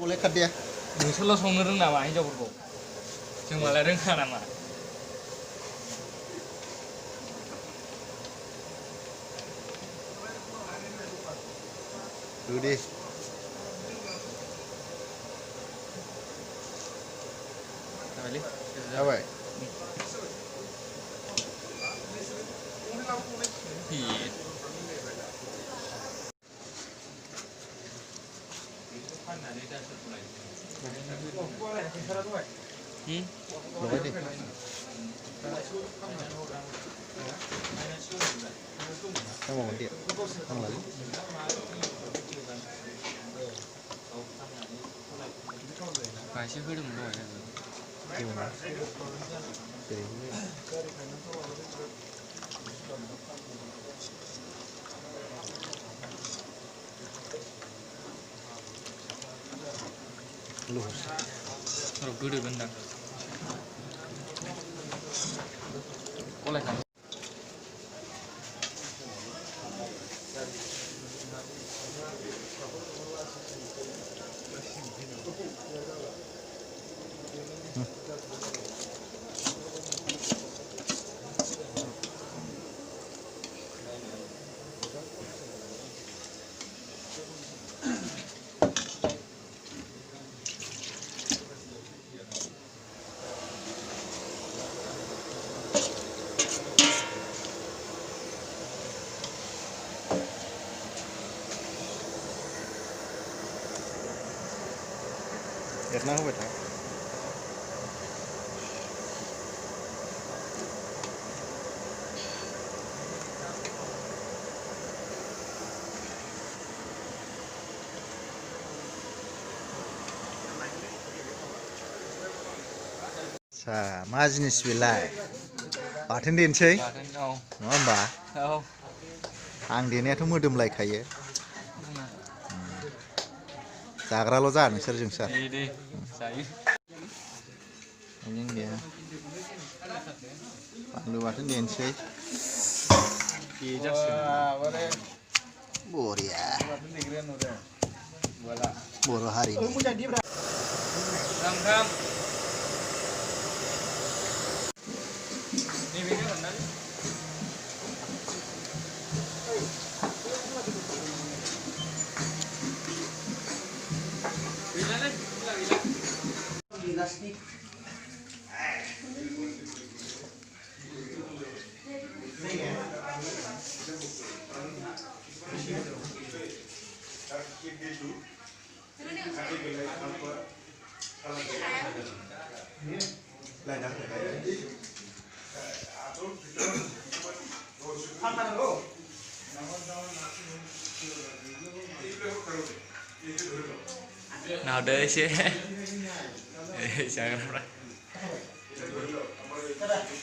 Boleh kat dia. Nोंसोरल' संनो रोङा नामा हिनजावफोरखौ? जों मालाय रोङा नामा? Dudi. Apa? Boleh deh. Kamu mau dia? Kamu lagi? Kasih ke dulu ya. Gimana? Jadi. Lurus. Kalau dulu bentang. Boleh kan? Erna होबाय था मा जिनिस बेलाय बाथोन देनोसै नङा होमबा आं देनायाथ' मोदोमलायखायो जाग्राल' जा नोंसोर जोंसोर दे जायो गैया बानलु बाथोन देनोसै बरिया बर' हारिनि nào đây sẽ